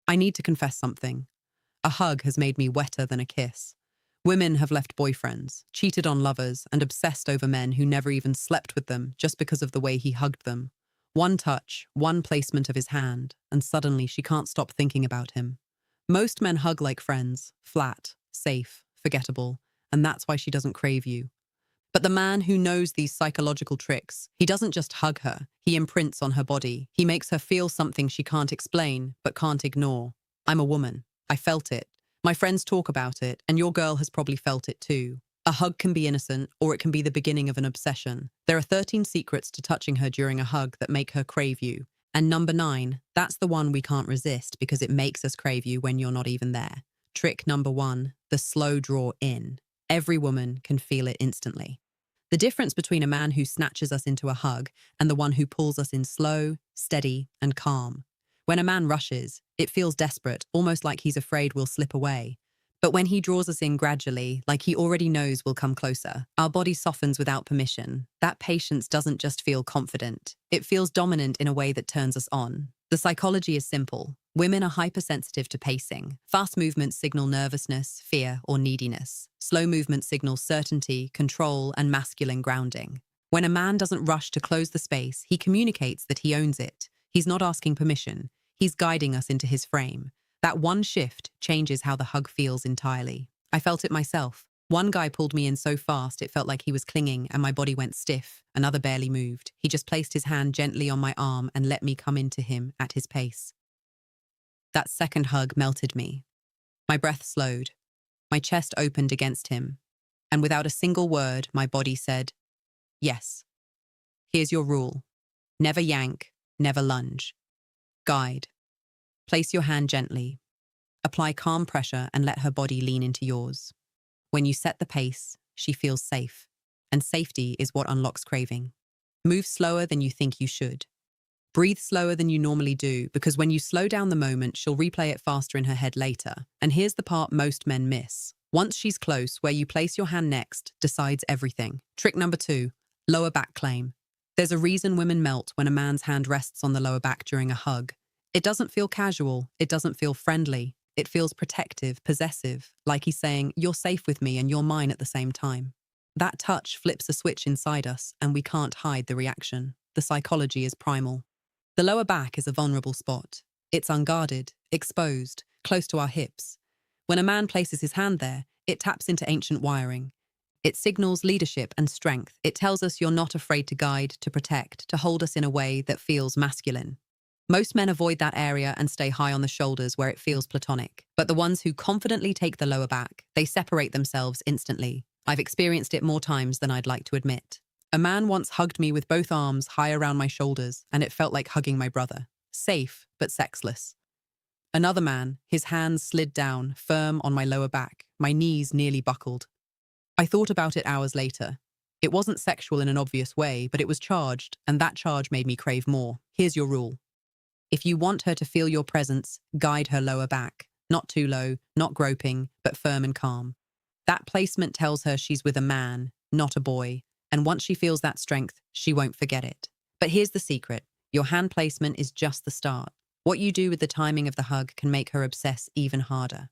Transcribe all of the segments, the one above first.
I need to confess something. A hug has made me wetter than a kiss. Women have left boyfriends, cheated on lovers, and obsessed over men who never even slept with them just because of the way he hugged them. One touch, one placement of his hand, and suddenly she can't stop thinking about him. Most men hug like friends, flat, safe, forgettable, and that's why she doesn't crave you. But the man who knows these psychological tricks, he doesn't just hug her, he imprints on her body. He makes her feel something she can't explain, but can't ignore. I'm a woman. I felt it. My friends talk about it, and your girl has probably felt it too. A hug can be innocent, or it can be the beginning of an obsession. There are 13 secrets to touching her during a hug that make her crave you. And number 9, that's the one we can't resist because it makes us crave you when you're not even there. Trick number 1, the slow draw in. Every woman can feel it instantly. The difference between a man who snatches us into a hug and the one who pulls us in slow, steady, and calm. When a man rushes, it feels desperate, almost like he's afraid we'll slip away. But when he draws us in gradually, like he already knows we'll come closer, our body softens without permission. That patience doesn't just feel confident. It feels dominant in a way that turns us on. The psychology is simple. Women are hypersensitive to pacing. Fast movements signal nervousness, fear, or neediness. Slow movements signal certainty, control, and masculine grounding. When a man doesn't rush to close the space, he communicates that he owns it. He's not asking permission. He's guiding us into his frame. That one shift changes how the hug feels entirely. I felt it myself. One guy pulled me in so fast it felt like he was clinging and my body went stiff. Another barely moved. He just placed his hand gently on my arm and let me come into him at his pace. That second hug melted me. My breath slowed. My chest opened against him. And without a single word, my body said, "Yes. Here's your rule. Never yank, never lunge. Guide. Place your hand gently. Apply calm pressure and let her body lean into yours. When you set the pace, she feels safe. And safety is what unlocks craving. Move slower than you think you should. Breathe slower than you normally do, because when you slow down the moment, she'll replay it faster in her head later. And here's the part most men miss. Once she's close, where you place your hand next decides everything. Trick number 2, lower back claim. There's a reason women melt when a man's hand rests on the lower back during a hug. It doesn't feel casual. It doesn't feel friendly. It feels protective, possessive, like he's saying, "You're safe with me and you're mine at the same time." That touch flips a switch inside us, and we can't hide the reaction. The psychology is primal. The lower back is a vulnerable spot. It's unguarded, exposed, close to our hips. When a man places his hand there, it taps into ancient wiring. It signals leadership and strength. It tells us you're not afraid to guide, to protect, to hold us in a way that feels masculine. Most men avoid that area and stay high on the shoulders where it feels platonic. But the ones who confidently take the lower back, they separate themselves instantly. I've experienced it more times than I'd like to admit. A man once hugged me with both arms high around my shoulders, and it felt like hugging my brother. Safe, but sexless. Another man, his hands slid down, firm on my lower back. My knees nearly buckled. I thought about it hours later. It wasn't sexual in an obvious way, but it was charged, and that charge made me crave more. Here's your rule. If you want her to feel your presence, guide her lower back. Not too low, not groping, but firm and calm. That placement tells her she's with a man, not a boy. And once she feels that strength, she won't forget it. But here's the secret. Your hand placement is just the start. What you do with the timing of the hug can make her obsess even harder.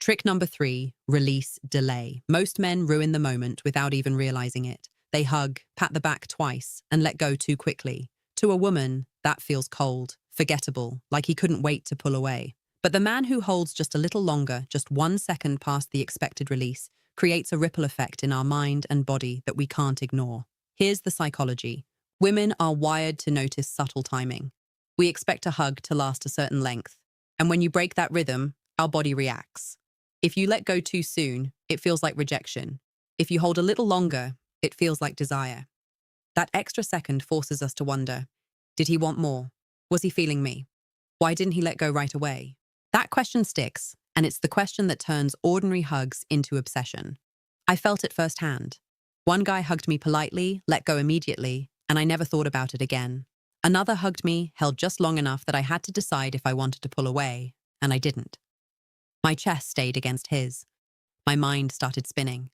Trick number 3, release, delay. Most men ruin the moment without even realizing it. They hug, pat the back twice, and let go too quickly. To a woman, that feels cold, forgettable, like he couldn't wait to pull away. But the man who holds just a little longer, just 1 second past the expected release, creates a ripple effect in our mind and body that we can't ignore. Here's the psychology. Women are wired to notice subtle timing. We expect a hug to last a certain length. And when you break that rhythm, our body reacts. If you let go too soon, it feels like rejection. If you hold a little longer, it feels like desire. That extra second forces us to wonder, did he want more? Was he feeling me? Why didn't he let go right away? That question sticks, and it's the question that turns ordinary hugs into obsession. I felt it firsthand. One guy hugged me politely, let go immediately, and I never thought about it again. Another hugged me, held just long enough that I had to decide if I wanted to pull away, and I didn't. My chest stayed against his. My mind started spinning.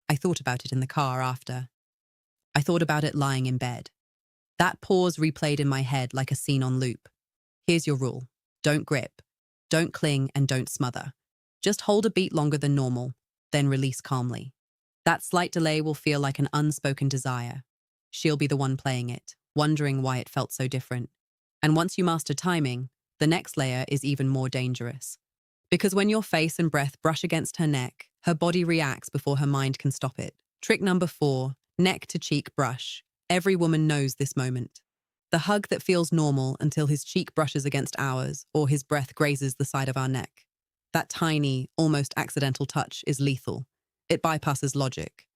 I thought about it in the car after. I thought about it lying in bed. That pause replayed in my head like a scene on loop. Here's your rule. Don't grip. Don't cling and don't smother. Just hold a beat longer than normal, then release calmly. That slight delay will feel like an unspoken desire. She'll be the one playing it, wondering why it felt so different. And once you master timing, the next layer is even more dangerous. Because when your face and breath brush against her neck, her body reacts before her mind can stop it. Trick number 4, neck to cheek brush. Every woman knows this moment. The hug that feels normal until his cheek brushes against ours or his breath grazes the side of our neck. That tiny, almost accidental touch is lethal. It bypasses logic.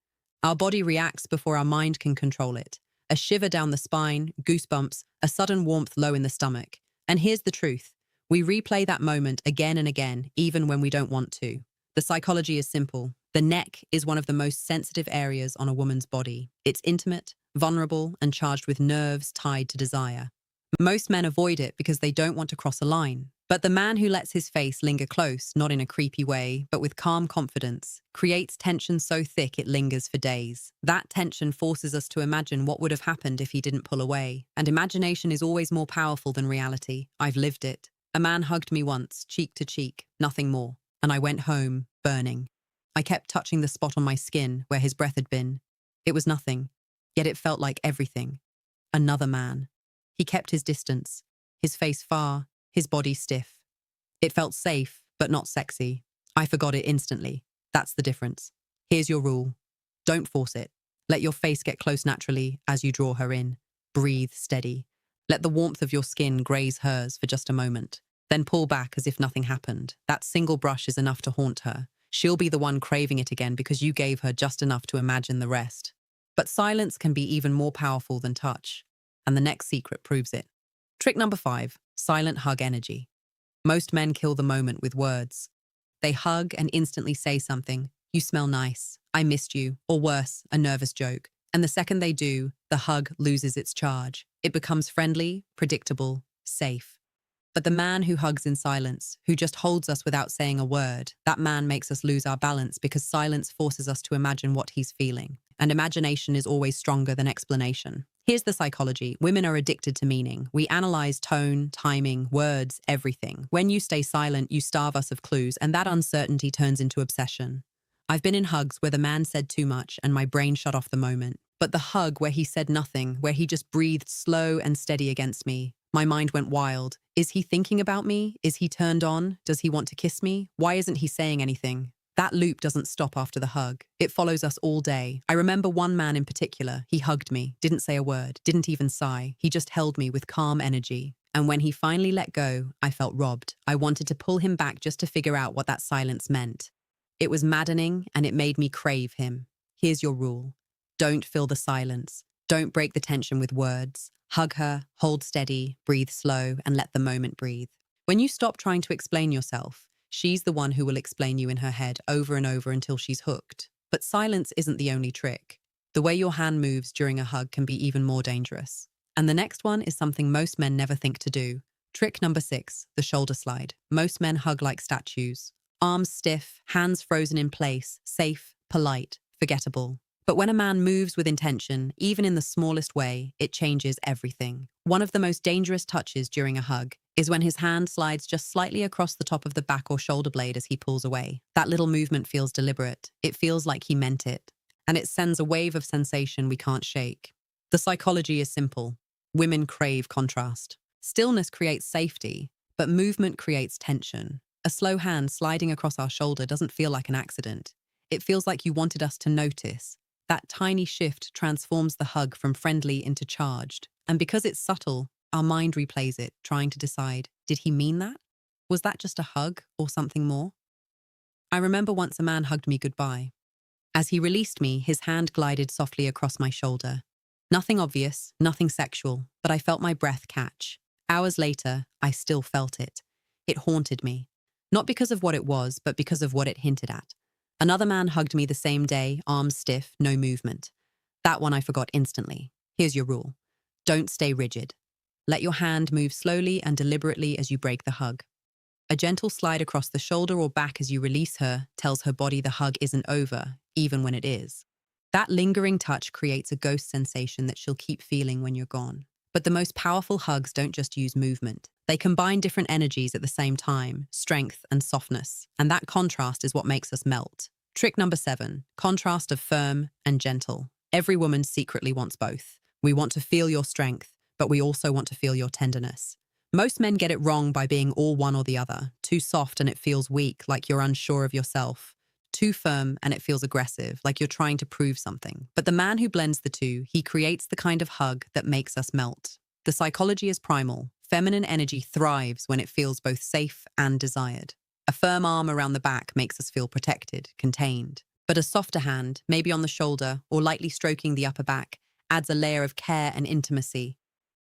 Our body reacts before our mind can control it. A shiver down the spine, goosebumps, a sudden warmth low in the stomach. And here's the truth. We replay that moment again and again, even when we don't want to. The psychology is simple. The neck is one of the most sensitive areas on a woman's body. It's intimate, vulnerable, and charged with nerves tied to desire. Most men avoid it because they don't want to cross a line. But the man who lets his face linger close, not in a creepy way, but with calm confidence, creates tension so thick it lingers for days. That tension forces us to imagine what would have happened if he didn't pull away. And imagination is always more powerful than reality. I've lived it. A man hugged me once, cheek to cheek, nothing more. And I went home, burning. I kept touching the spot on my skin where his breath had been. It was nothing, yet it felt like everything. Another man. He kept his distance, his face far, his body stiff. It felt safe, but not sexy. I forgot it instantly. That's the difference. Here's your rule. Don't force it. Let your face get close naturally as you draw her in. Breathe steady. Let the warmth of your skin graze hers for just a moment. Then pull back as if nothing happened. That single brush is enough to haunt her. She'll be the one craving it again because you gave her just enough to imagine the rest. But silence can be even more powerful than touch. And the next secret proves it. Trick number 5, silent hug energy. Most men kill the moment with words. They hug and instantly say something. You smell nice. I missed you. Or worse, a nervous joke. And the second they do, the hug loses its charge. It becomes friendly, predictable, safe. But the man who hugs in silence, who just holds us without saying a word, that man makes us lose our balance because silence forces us to imagine what he's feeling. And imagination is always stronger than explanation. Here's the psychology. Women are addicted to meaning. We analyze tone, timing, words, everything. When you stay silent, you starve us of clues, and that uncertainty turns into obsession. I've been in hugs where the man said too much and my brain shut off the moment. But the hug where he said nothing, where he just breathed slow and steady against me, my mind went wild. Is he thinking about me? Is he turned on? Does he want to kiss me? Why isn't he saying anything? That loop doesn't stop after the hug. It follows us all day. I remember one man in particular. He hugged me, didn't say a word, didn't even sigh. He just held me with calm energy. And when he finally let go, I felt robbed. I wanted to pull him back just to figure out what that silence meant. It was maddening and it made me crave him. Here's your rule. Don't fill the silence. Don't break the tension with words. Hug her, hold steady, breathe slow, and let the moment breathe. When you stop trying to explain yourself, she's the one who will explain you in her head over and over until she's hooked. But silence isn't the only trick. The way your hand moves during a hug can be even more dangerous. And the next one is something most men never think to do. Trick number 6, the shoulder slide. Most men hug like statues. Arms stiff, hands frozen in place, safe, polite, forgettable. But when a man moves with intention, even in the smallest way, it changes everything. One of the most dangerous touches during a hug is when his hand slides just slightly across the top of the back or shoulder blade as he pulls away. That little movement feels deliberate. It feels like he meant it. And it sends a wave of sensation we can't shake. The psychology is simple. Women crave contrast. Stillness creates safety, but movement creates tension. A slow hand sliding across our shoulder doesn't feel like an accident. It feels like you wanted us to notice. That tiny shift transforms the hug from friendly into charged. And because it's subtle, our mind replays it, trying to decide, did he mean that? Was that just a hug or something more? I remember once a man hugged me goodbye. As he released me, his hand glided softly across my shoulder. Nothing obvious, nothing sexual, but I felt my breath catch. Hours later, I still felt it. It haunted me. Not because of what it was, but because of what it hinted at. Another man hugged me the same day, arms stiff, no movement. That one I forgot instantly. Here's your rule. Don't stay rigid. Let your hand move slowly and deliberately as you break the hug. A gentle slide across the shoulder or back as you release her tells her body the hug isn't over, even when it is. That lingering touch creates a ghost sensation that she'll keep feeling when you're gone. But the most powerful hugs don't just use movement. They combine different energies at the same time, strength and softness. And that contrast is what makes us melt. Trick number 7, contrast of firm and gentle. Every woman secretly wants both. We want to feel your strength, but we also want to feel your tenderness. Most men get it wrong by being all one or the other. Too soft and it feels weak, like you're unsure of yourself. Too firm and it feels aggressive, like you're trying to prove something. But the man who blends the two, he creates the kind of hug that makes us melt. The psychology is primal. Feminine energy thrives when it feels both safe and desired. A firm arm around the back makes us feel protected, contained. But a softer hand, maybe on the shoulder or lightly stroking the upper back, adds a layer of care and intimacy.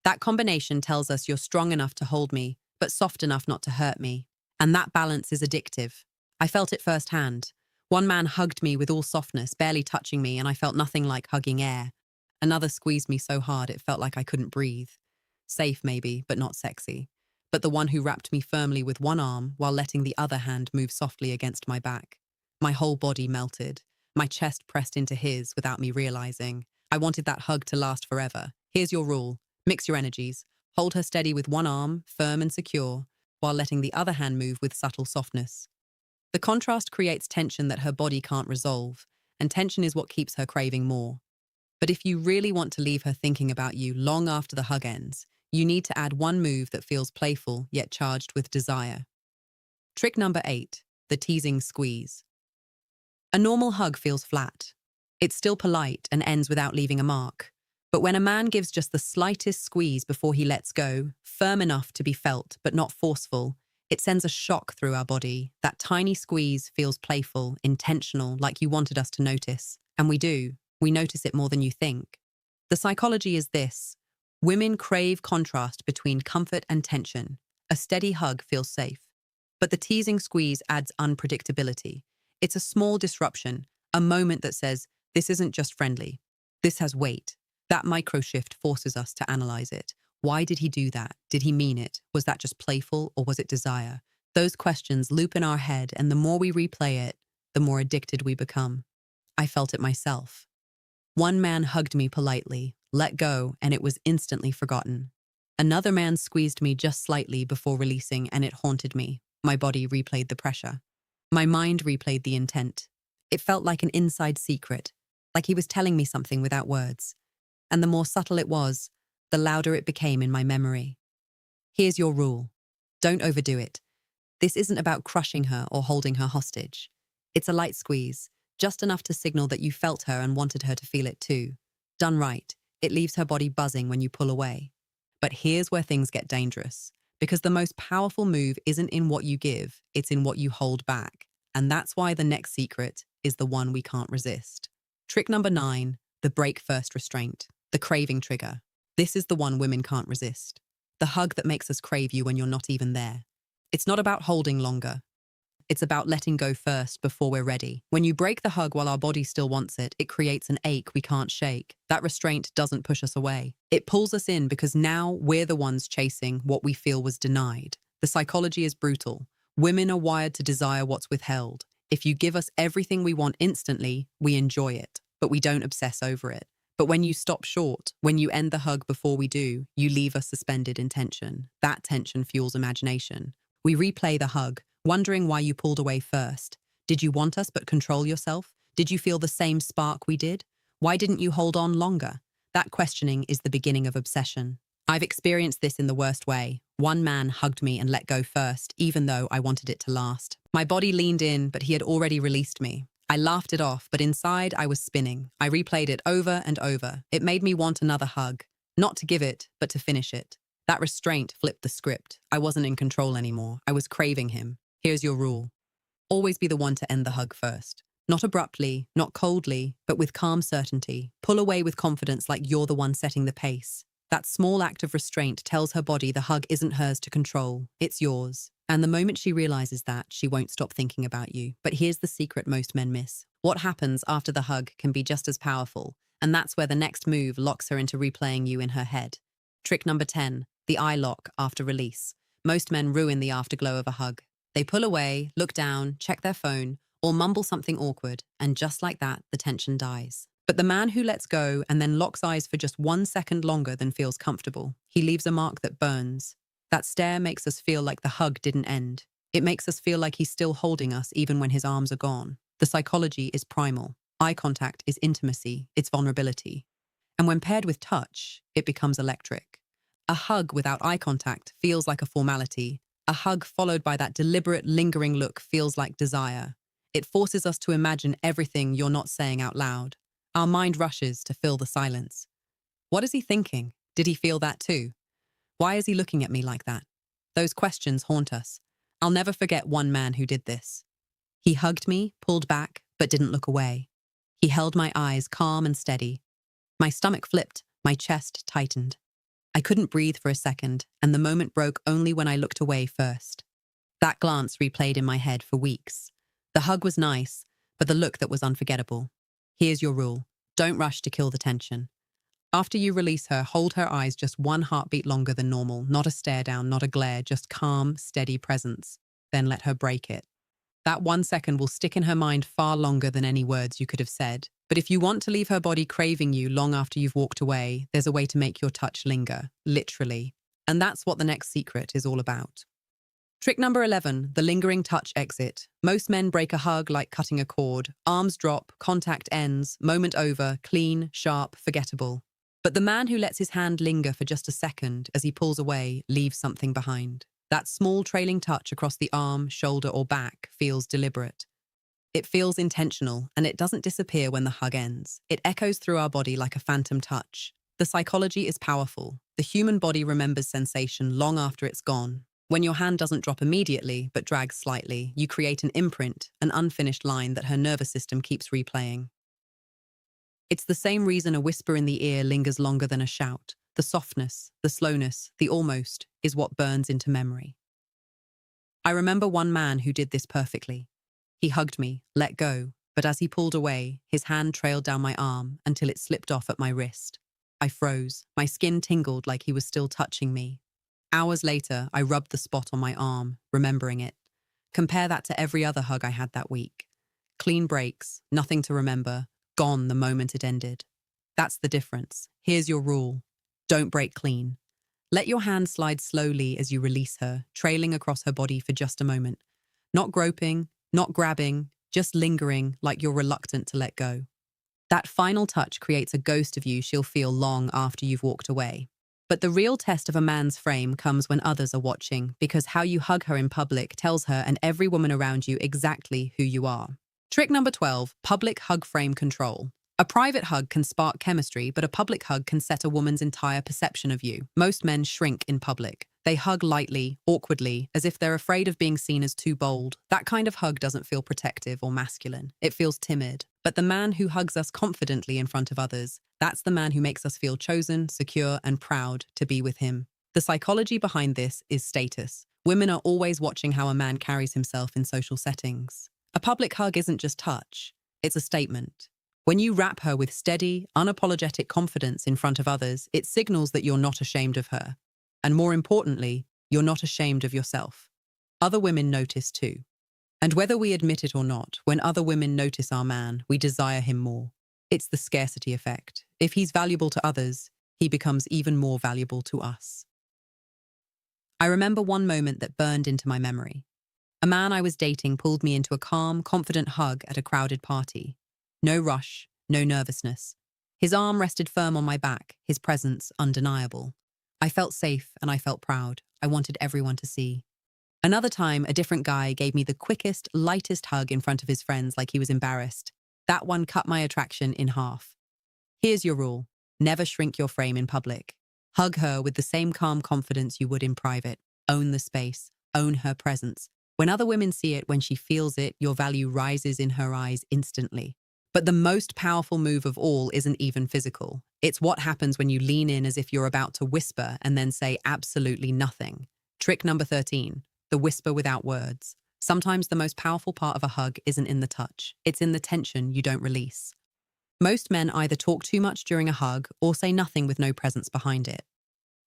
That combination tells us you're strong enough to hold me, but soft enough not to hurt me. And that balance is addictive. I felt it firsthand. One man hugged me with all softness, barely touching me, and I felt nothing like hugging air. Another squeezed me so hard it felt like I couldn't breathe. Safe maybe, but not sexy. But the one who wrapped me firmly with one arm while letting the other hand move softly against my back. My whole body melted. My chest pressed into his without me realizing. I wanted that hug to last forever. Here's your rule. Mix your energies. Hold her steady with one arm, firm and secure, while letting the other hand move with subtle softness. The contrast creates tension that her body can't resolve, and tension is what keeps her craving more. But if you really want to leave her thinking about you long after the hug ends, you need to add one move that feels playful yet charged with desire. Trick number 8, the teasing squeeze. A normal hug feels flat. It's still polite and ends without leaving a mark. But when a man gives just the slightest squeeze before he lets go, firm enough to be felt but not forceful, it sends a shock through our body. That tiny squeeze feels playful, intentional, like you wanted us to notice. And we do. We notice it more than you think. The psychology is this. Women crave contrast between comfort and tension. A steady hug feels safe. But the teasing squeeze adds unpredictability. It's a small disruption, a moment that says, this isn't just friendly. This has weight. That micro shift forces us to analyze it. Why did he do that? Did he mean it? Was that just playful or was it desire? Those questions loop in our head, and the more we replay it, the more addicted we become. I felt it myself. One man hugged me politely, let go, and it was instantly forgotten. Another man squeezed me just slightly before releasing, and it haunted me. My body replayed the pressure. My mind replayed the intent. It felt like an inside secret, like he was telling me something without words. And the more subtle it was, the louder it became in my memory. Here's your rule. Don't overdo it. This isn't about crushing her or holding her hostage. It's a light squeeze, just enough to signal that you felt her and wanted her to feel it too. Done right, it leaves her body buzzing when you pull away. But here's where things get dangerous, because the most powerful move isn't in what you give, it's in what you hold back. And that's why the next secret is the one we can't resist. Trick number 9, the break first restraint, the craving trigger. This is the one women can't resist. The hug that makes us crave you when you're not even there. It's not about holding longer. It's about letting go first before we're ready. When you break the hug while our body still wants it, it creates an ache we can't shake. That restraint doesn't push us away. It pulls us in because now we're the ones chasing what we feel was denied. The psychology is brutal. Women are wired to desire what's withheld. If you give us everything we want instantly, we enjoy it, but we don't obsess over it. But when you stop short, when you end the hug before we do, you leave us suspended in tension. That tension fuels imagination. We replay the hug, wondering why you pulled away first. Did you want us but control yourself? Did you feel the same spark we did? Why didn't you hold on longer? That questioning is the beginning of obsession. I've experienced this in the worst way. One man hugged me and let go first, even though I wanted it to last. My body leaned in, but he had already released me. I laughed it off, but inside I was spinning. I replayed it over and over. It made me want another hug. Not to give it, but to finish it. That restraint flipped the script. I wasn't in control anymore. I was craving him. Here's your rule. Always be the one to end the hug first. Not abruptly, not coldly, but with calm certainty. Pull away with confidence like you're the one setting the pace. That small act of restraint tells her body the hug isn't hers to control. It's yours. And the moment she realizes that, she won't stop thinking about you. But here's the secret most men miss. What happens after the hug can be just as powerful, and that's where the next move locks her into replaying you in her head. Trick number 10, the eye lock after release. Most men ruin the afterglow of a hug. They pull away, look down, check their phone, or mumble something awkward, and just like that, the tension dies. But the man who lets go and then locks eyes for just 1 second longer than feels comfortable, he leaves a mark that burns. That stare makes us feel like the hug didn't end. It makes us feel like he's still holding us even when his arms are gone. The psychology is primal. Eye contact is intimacy, it's vulnerability. And when paired with touch, it becomes electric. A hug without eye contact feels like a formality. A hug followed by that deliberate, lingering look feels like desire. It forces us to imagine everything you're not saying out loud. Our mind rushes to fill the silence. What is he thinking? Did he feel that too? Why is he looking at me like that? Those questions haunt us. I'll never forget one man who did this. He hugged me, pulled back, but didn't look away. He held my eyes calm and steady. My stomach flipped, my chest tightened. I couldn't breathe for a second, and the moment broke only when I looked away first. That glance replayed in my head for weeks. The hug was nice, but the look that was unforgettable. Here's your rule. Don't rush to kill the tension. After you release her, hold her eyes just one heartbeat longer than normal, not a stare down, not a glare, just calm, steady presence. Then let her break it. That 1 second will stick in her mind far longer than any words you could have said. But if you want to leave her body craving you long after you've walked away, there's a way to make your touch linger, literally. And that's what the next secret is all about. Trick number 11, the lingering touch exit. Most men break a hug like cutting a cord. Arms drop, contact ends, moment over, clean, sharp, forgettable. But the man who lets his hand linger for just a second as he pulls away leaves something behind. That small trailing touch across the arm, shoulder, or back feels deliberate. It feels intentional, and it doesn't disappear when the hug ends. It echoes through our body like a phantom touch. The psychology is powerful. The human body remembers sensation long after it's gone. When your hand doesn't drop immediately, but drags slightly, you create an imprint, an unfinished line that her nervous system keeps replaying. It's the same reason a whisper in the ear lingers longer than a shout. The softness, the slowness, the almost is what burns into memory. I remember one man who did this perfectly. He hugged me, let go, but as he pulled away, his hand trailed down my arm until it slipped off at my wrist. I froze. My skin tingled like he was still touching me. Hours later, I rubbed the spot on my arm, remembering it. Compare that to every other hug I had that week. Clean breaks, nothing to remember, gone the moment it ended. That's the difference. Here's your rule. Don't break clean. Let your hand slide slowly as you release her, trailing across her body for just a moment. Not groping, not grabbing, just lingering like you're reluctant to let go. That final touch creates a ghost of you she'll feel long after you've walked away. But the real test of a man's frame comes when others are watching, because how you hug her in public tells her and every woman around you exactly who you are. Trick number 12, public hug frame control. A private hug can spark chemistry, but a public hug can set a woman's entire perception of you. Most men shrink in public. They hug lightly, awkwardly, as if they're afraid of being seen as too bold. That kind of hug doesn't feel protective or masculine. It feels timid. But the man who hugs us confidently in front of others, that's the man who makes us feel chosen, secure, and proud to be with him. The psychology behind this is status. Women are always watching how a man carries himself in social settings. A public hug isn't just touch. It's a statement. When you wrap her with steady, unapologetic confidence in front of others, it signals that you're not ashamed of her. And more importantly, you're not ashamed of yourself. Other women notice too. And whether we admit it or not, when other women notice our man, we desire him more. It's the scarcity effect. If he's valuable to others, he becomes even more valuable to us. I remember one moment that burned into my memory. A man I was dating pulled me into a calm, confident hug at a crowded party. No rush, no nervousness. His arm rested firm on my back, his presence undeniable. I felt safe and I felt proud. I wanted everyone to see. Another time, a different guy gave me the quickest, lightest hug in front of his friends like he was embarrassed. That one cut my attraction in half. Here's your rule. Never shrink your frame in public. Hug her with the same calm confidence you would in private. Own the space. Own her presence. When other women see it, when she feels it, your value rises in her eyes instantly. But the most powerful move of all isn't even physical. It's what happens when you lean in as if you're about to whisper and then say absolutely nothing. Trick number 13, the whisper without words. Sometimes the most powerful part of a hug isn't in the touch. It's in the tension you don't release. Most men either talk too much during a hug or say nothing with no presence behind it.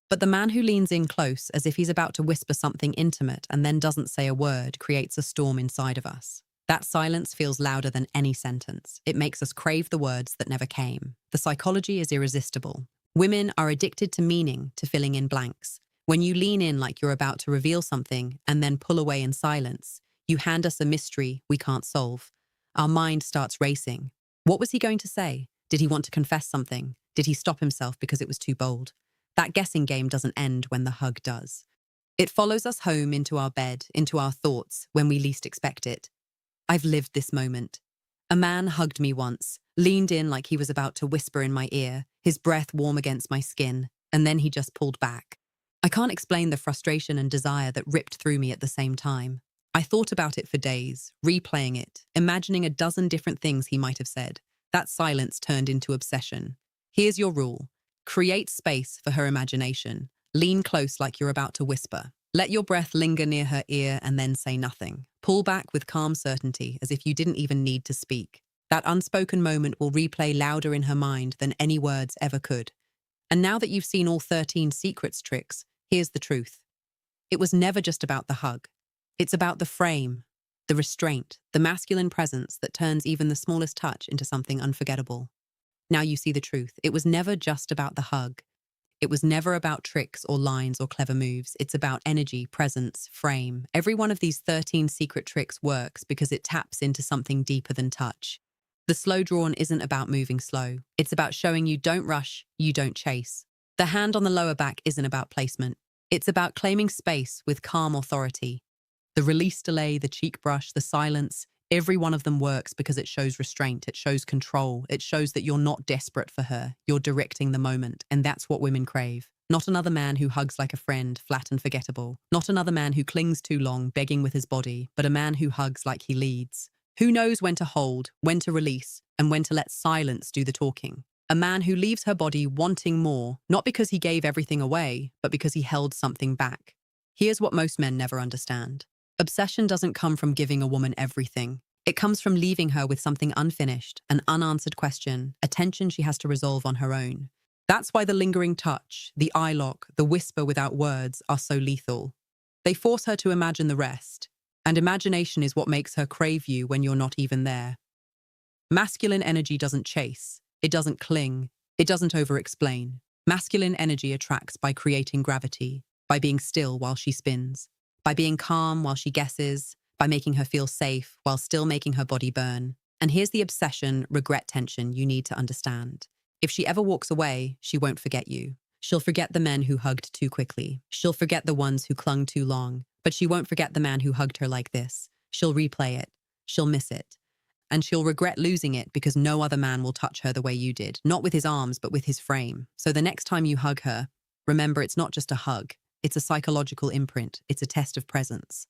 But the man who leans in close as if he's about to whisper something intimate and then doesn't say a word creates a storm inside of us. That silence feels louder than any sentence. It makes us crave the words that never came. The psychology is irresistible. Women are addicted to meaning, to filling in blanks. When you lean in like you're about to reveal something and then pull away in silence, you hand us a mystery we can't solve. Our mind starts racing. What was he going to say? Did he want to confess something? Did he stop himself because it was too bold? That guessing game doesn't end when the hug does. It follows us home into our bed, into our thoughts, when we least expect it. I've lived this moment. A man hugged me once, leaned in like he was about to whisper in my ear, his breath warm against my skin, and then he just pulled back. I can't explain the frustration and desire that ripped through me at the same time. I thought about it for days, replaying it, imagining a dozen different things he might have said. That silence turned into obsession. Here's your rule. Create space for her imagination. Lean close like you're about to whisper. Let your breath linger near her ear and then say nothing. Pull back with calm certainty, as if you didn't even need to speak. That unspoken moment will replay louder in her mind than any words ever could. And now that you've seen all 13 secrets tricks, here's the truth. It was never just about the hug. It's about the frame, the restraint, the masculine presence that turns even the smallest touch into something unforgettable. Now you see the truth. It was never just about the hug. It was never about tricks or lines or clever moves. It's about energy, presence, frame. Every one of these 13 secret tricks works because it taps into something deeper than touch. The slow drawn isn't about moving slow. It's about showing you don't rush, you don't chase. The hand on the lower back isn't about placement. It's about claiming space with calm authority. The release delay, the cheek brush, the silence, every one of them works because it shows restraint, it shows control, it shows that you're not desperate for her, you're directing the moment, and that's what women crave. Not another man who hugs like a friend, flat and forgettable. Not another man who clings too long, begging with his body, but a man who hugs like he leads. Who knows when to hold, when to release, and when to let silence do the talking. A man who leaves her body wanting more, not because he gave everything away, but because he held something back. Here's what most men never understand. Obsession doesn't come from giving a woman everything. It comes from leaving her with something unfinished, an unanswered question, a tension she has to resolve on her own. That's why the lingering touch, the eye lock, the whisper without words are so lethal. They force her to imagine the rest, and imagination is what makes her crave you when you're not even there. Masculine energy doesn't chase, it doesn't cling, it doesn't over-explain. Masculine energy attracts by creating gravity, by being still while she spins, by being calm while she guesses, by making her feel safe while still making her body burn. And here's the obsession, regret tension you need to understand. If she ever walks away, she won't forget you. She'll forget the men who hugged too quickly. She'll forget the ones who clung too long. But she won't forget the man who hugged her like this. She'll replay it. She'll miss it. And she'll regret losing it because no other man will touch her the way you did. Not with his arms, but with his frame. So the next time you hug her, remember it's not just a hug. It's a psychological imprint. It's a test of presence.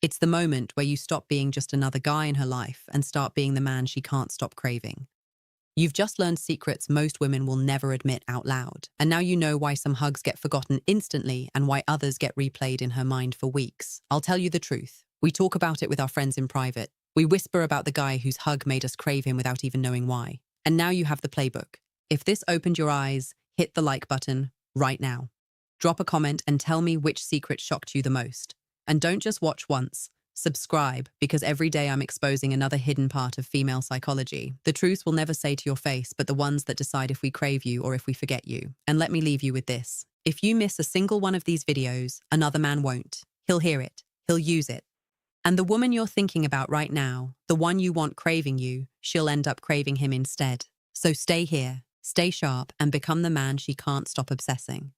It's the moment where you stop being just another guy in her life and start being the man she can't stop craving. You've just learned secrets most women will never admit out loud. And now you know why some hugs get forgotten instantly and why others get replayed in her mind for weeks. I'll tell you the truth. We talk about it with our friends in private. We whisper about the guy whose hug made us crave him without even knowing why. And now you have the playbook. If this opened your eyes, hit the like button right now. Drop a comment and tell me which secret shocked you the most. And don't just watch once. Subscribe, because every day I'm exposing another hidden part of female psychology. The truths we'll never say to your face, but the ones that decide if we crave you or if we forget you. And let me leave you with this. If you miss a single one of these videos, another man won't. He'll hear it. He'll use it. And the woman you're thinking about right now, the one you want craving you, she'll end up craving him instead. So stay here, stay sharp, and become the man she can't stop obsessing.